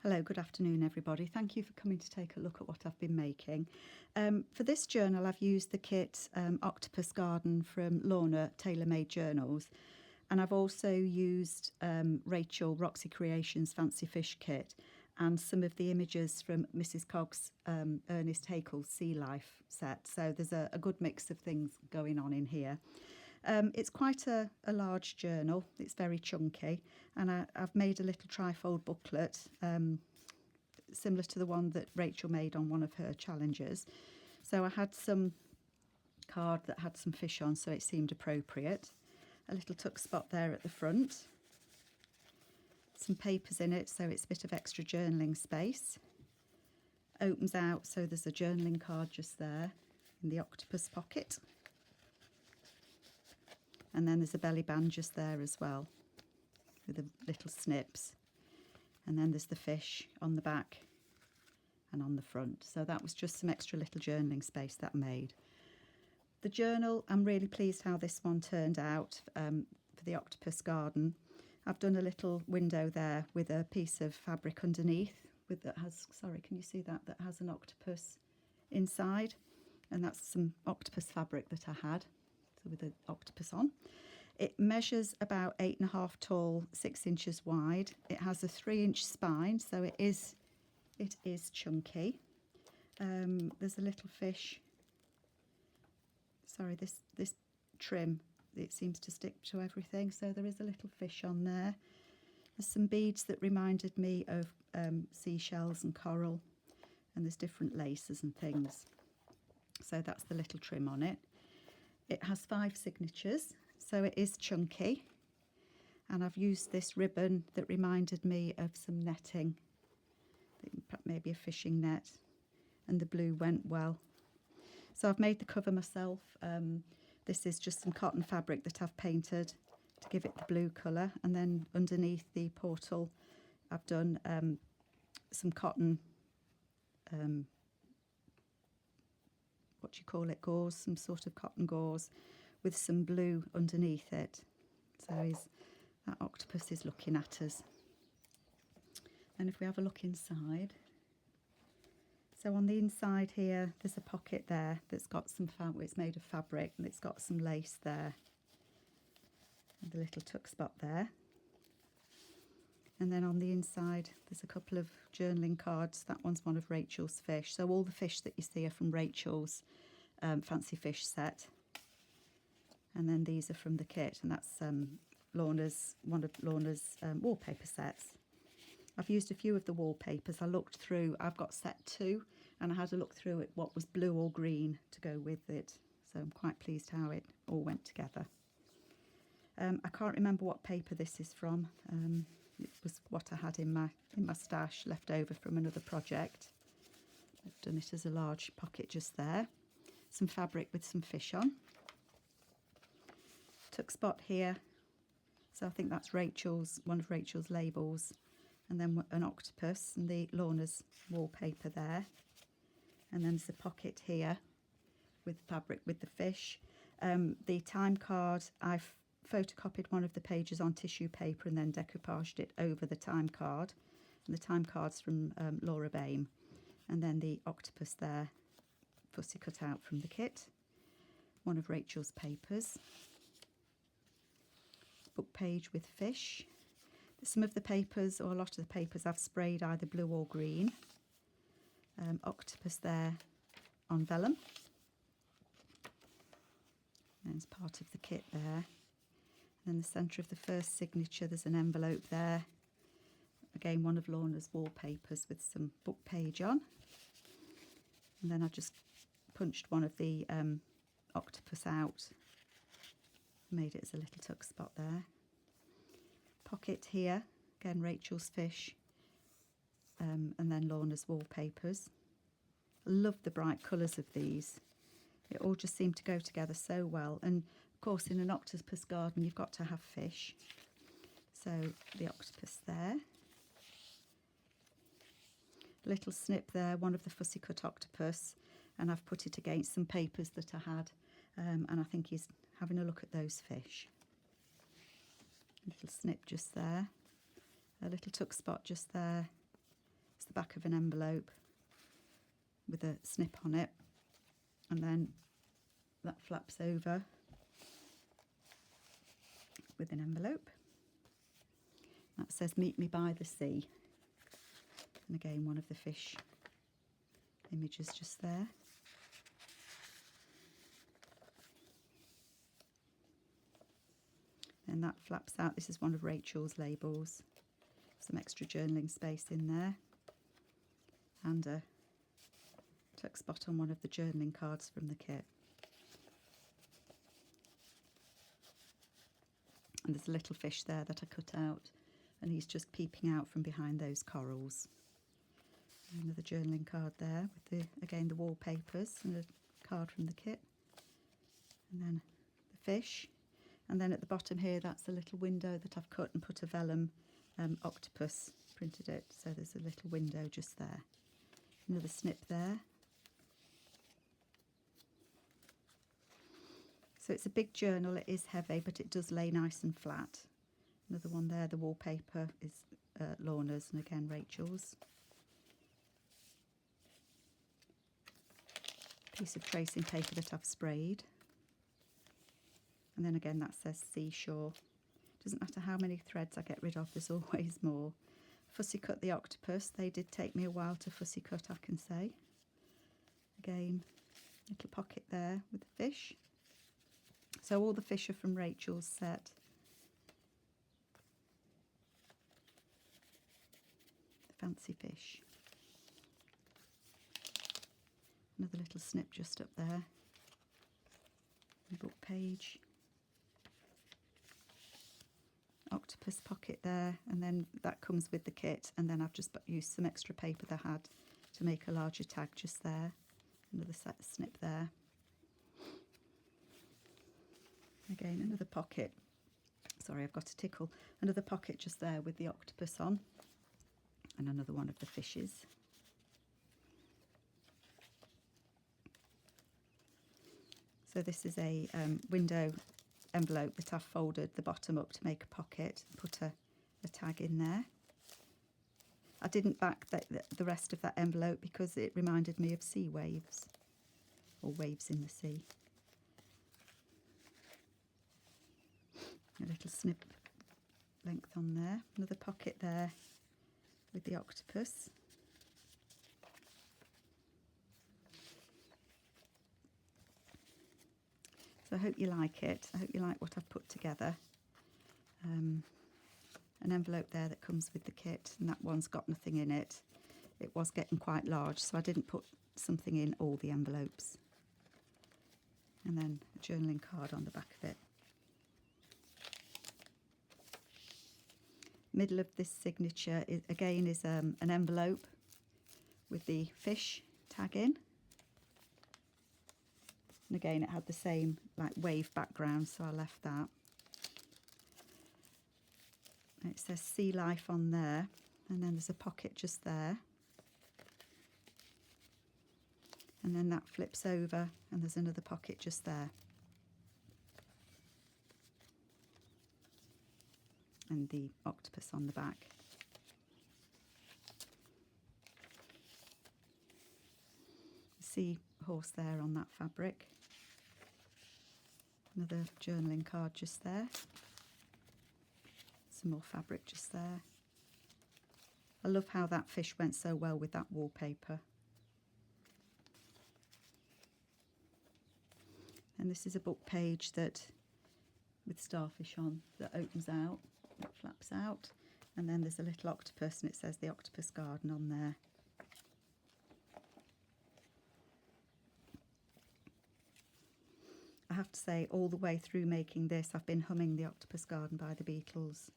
Hello, good afternoon everybody. Thank you for coming to take a look at what I've been making. For this journal I've used the kit Octopus Garden from Lorna Tailor Made Journals, and I've also used Roxy Creations Fancy Fish kit and some of the images from Mrs Cogg's Ernest Haeckel's Sea Life set, so there's a good mix of things going on in here. It's quite a large journal, it's very chunky, and I've made a little trifold booklet similar to the one that Rachel made on one of her challenges. So I had some card that had some fish on, so it seemed appropriate. A little tuck spot there at the front. Some papers in it, so it's a bit of extra journaling space. Opens out, so there's a journaling card just there in the octopus pocket. And then there's a belly band just there as well, with the little snips. And then there's the fish on the back and on the front. So that was just some extra little journaling space that I made. The journal, I'm really pleased how this one turned out for the Octopus Garden. I've done a little window there with a piece of fabric underneath that has, sorry, can you see that? That has an octopus inside. And that's some octopus fabric that I had, so with the octopus on. It measures about 8.5 tall, 6 inches wide. It has a 3-inch spine, so it is chunky. There's a little fish. Sorry, this trim, it seems to stick to everything, so there is a little fish on there. There's some beads that reminded me of seashells and coral, and there's different laces and things. So that's the little trim on it. It has 5 signatures, so it is chunky, and I've used this ribbon that reminded me of some netting, maybe a fishing net, and the blue went well. So I've made the cover myself. This is just some cotton fabric that I've painted to give it the blue colour, and then underneath the portal I've done some cotton, what do you call it, gauze, some sort of cotton gauze with some blue underneath it. So that octopus is looking at us. And if we have a look inside, so on the inside here there's a pocket there that's got some fabric, it's made of fabric, and it's got some lace there and the little tuck spot there. And then on the inside there's a couple of journaling cards. That one's one of Rachel's fish, so all the fish that you see are from Rachel's fancy fish set, and then these are from the kit, and that's one of Lorna's wallpaper sets. I've used a few of the wallpapers. I looked through, I've got set 2, and I had a look through at what was blue or green to go with it, so I'm quite pleased how it all went together. I can't remember what paper this is from. It was what I had in my stash left over from another project. I've done it as a large pocket just there. Some fabric with some fish on. Tuck spot here, so I think that's one of Rachel's labels, and then an octopus and the Lorna's wallpaper there. And then there's a pocket here with fabric with the fish. The time card, I've photocopied one of the pages on tissue paper and then decoupaged it over the time card. And the time card's from Laura Baim. And then the octopus there, fussy cut out from the kit. One of Rachel's papers. Book page with fish. Some of the papers, or a lot of the papers, I've sprayed either blue or green. Octopus there on vellum. There's part of the kit there. And in the centre of the first signature there's an envelope there. Again, one of Lorna's wallpapers with some book page on. And then I just punched one of the octopus out. Made it as a little tuck spot there. Pocket here, again Rachel's fish, and then Lorna's wallpapers. I love the bright colours of these. It all just seemed to go together so well. And of course in an octopus garden you've got to have fish. So the octopus there. A little snip there, one of the fussy cut octopus, and I've put it against some papers that I had, and I think he's having a look at those fish. A little snip just there, a little tuck spot just there, the back of an envelope with a snip on it, and then that flaps over with an envelope. That says "Meet me by the sea." And again, one of the fish images just there. And that flaps out. This is one of Rachel's labels. Some extra journaling space in there. And a tuck spot on one of the journaling cards from the kit. And there's a little fish there that I cut out, and he's just peeping out from behind those corals. Another journaling card there with again the wallpapers and a card from the kit, and then the fish, and then at the bottom here that's a little window that I've cut and put a vellum octopus, printed it, so there's a little window just there. Another snip there. So it's a big journal, it is heavy, but it does lay nice and flat. Another one there, the wallpaper is Lorna's and again Rachel's. Piece of tracing paper that I've sprayed. And then again that says seashore. Doesn't matter how many threads I get rid of, there's always more. Fussy cut the octopus. They did take me a while to fussy cut, I can say. Again, little pocket there with the fish. So all the fish are from Rachel's set. The fancy fish. Another little snip just up there. The book page. Octopus pocket there, and then that comes with the kit, and then I've just used some extra paper that I had to make a larger tag just there. Another snip there. Again, another pocket. Sorry, I've got a tickle. Another pocket just there with the octopus on, and another one of the fishes. So this is a window envelope that I've folded the bottom up to make a pocket and put a tag in there. I didn't back the rest of that envelope because it reminded me of sea waves, or waves in the sea. A little snip length on there. Another pocket there with the octopus. So I hope you like it. I hope you like what I've put together. An envelope there that comes with the kit, and that one's got nothing in it. It was getting quite large, so I didn't put something in all the envelopes. And then a journaling card on the back of it. Middle of this signature is an envelope with the fish tag in. And again, it had the same like wave background, so I left that. And it says sea life on there, and then there's a pocket just there. And then that flips over, and there's another pocket just there. And the octopus on the back. Seahorse there on that fabric. Another journaling card just there. Some more fabric just there. I love how that fish went so well with that wallpaper. And this is a book page that with starfish on that opens out, that flaps out, and then there's a little octopus and it says the Octopus Garden on there. I have to say, all the way through making this, I've been humming the Octopus Garden by the Beatles.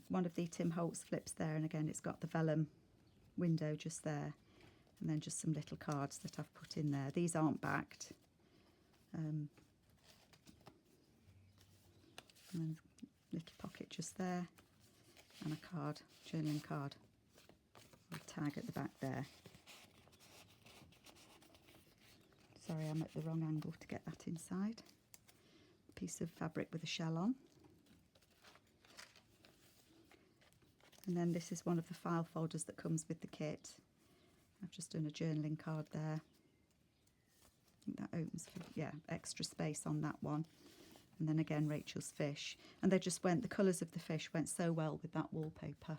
One of the Tim Holtz flips there, and again it's got the vellum window just there, and then just some little cards that I've put in there. These aren't backed. And then a little pocket just there, and a card, journaling card, with a tag at the back there. Sorry, I'm at the wrong angle to get that inside. A piece of fabric with a shell on. And then this is one of the file folders that comes with the kit. I've just done a journaling card there. I think that opens for, yeah, extra space on that one. And then again, Rachel's fish. And they just went, the colours of the fish went so well with that wallpaper.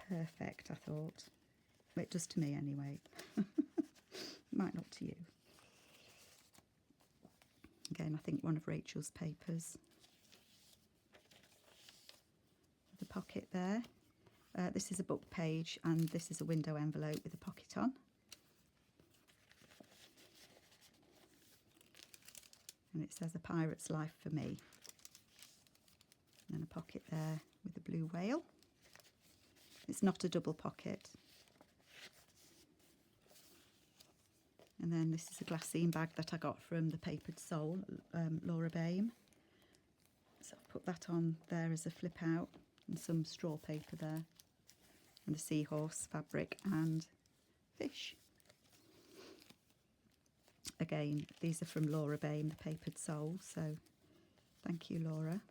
Perfect, I thought. Well, it does to me anyway. Might not to you. Again, I think one of Rachel's papers. The pocket there. This is a book page, and this is a window envelope with a pocket on. And it says A Pirate's Life for Me. And then a pocket there with a blue whale. It's not a double pocket. And then this is a glassine bag that I got from the Papered Soul, Laura Baim. So I've put that on there as a flip out, and some straw paper there. And the seahorse fabric and fish. Again, these are from Laura Baim, the Papered Soul, so thank you, Laura.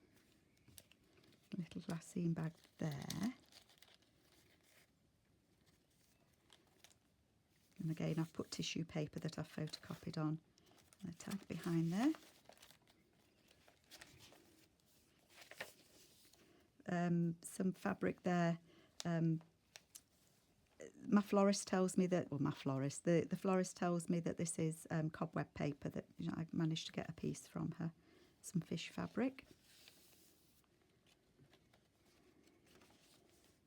A little glassine bag there. And again, I've put tissue paper that I've photocopied on, and a tag behind there. Some fabric there. My florist tells me that, well, the florist tells me that this is cobweb paper that, you know, I managed to get a piece from her. Some fish fabric.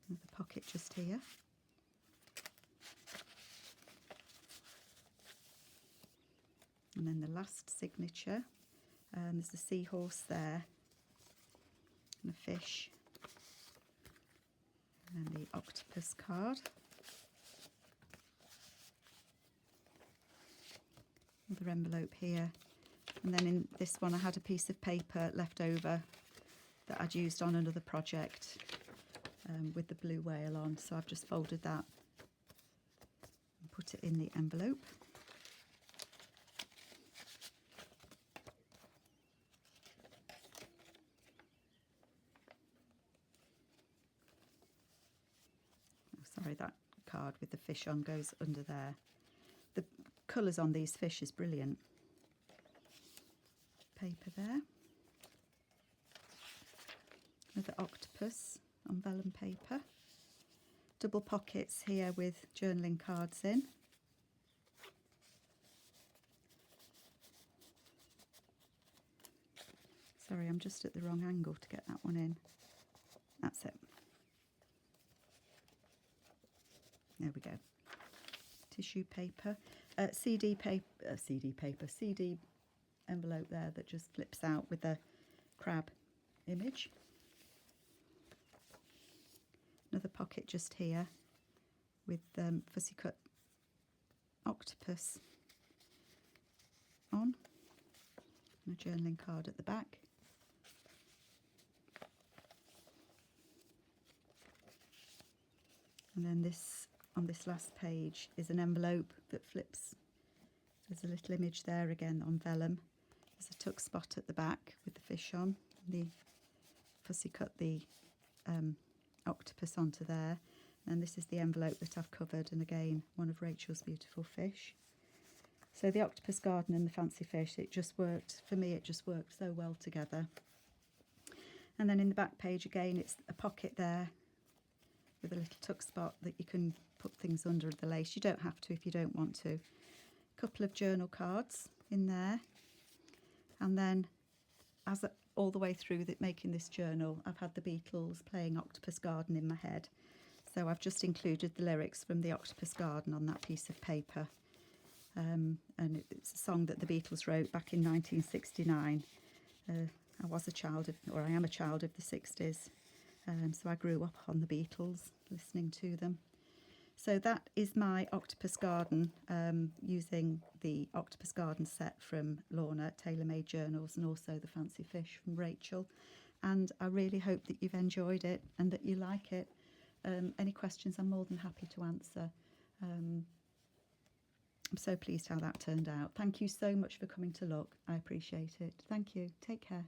Another pocket just here. And then the last signature, there's a seahorse there, and a fish, and then the octopus card. Another envelope here, and then in this one I had a piece of paper left over that I'd used on another project with the blue whale on, so I've just folded that and put it in the envelope. Sorry, that card with the fish on goes under there. The colours on these fish is brilliant. Paper there. Another octopus on vellum paper. Double pockets here with journaling cards in. Sorry, I'm just at the wrong angle to get that one in. That's it. There we go. Tissue paper, CD envelope there that just flips out with the crab image. Another pocket just here with fussy cut octopus on, and a journaling card at the back. And then this, on this last page, is an envelope that flips. There's a little image there again on vellum. There's a tuck spot at the back with the fish on. The fussy cut the octopus onto there. And this is the envelope that I've covered, and again, one of Rachel's beautiful fish. So the Octopus Garden and the fancy fish, it just worked, for me it just worked so well together. And then in the back page again, it's a pocket there with a little tuck spot that you can put things under the lace. You don't have to if you don't want to. A couple of journal cards in there. And then all the way through making this journal, I've had the Beatles playing Octopus Garden in my head. So I've just included the lyrics from the Octopus Garden on that piece of paper. And it's a song that the Beatles wrote back in 1969. I was a child of, or I am a child of the 60s. So I grew up on the Beatles, listening to them. So that is my Octopus Garden, using the Octopus Garden set from Lorna, Tailor Made Journals, and also the Fancy Fish from Rachel. And I really hope that you've enjoyed it and that you like it. Any questions, I'm more than happy to answer. I'm so pleased how that turned out. Thank you so much for coming to look. I appreciate it. Thank you. Take care.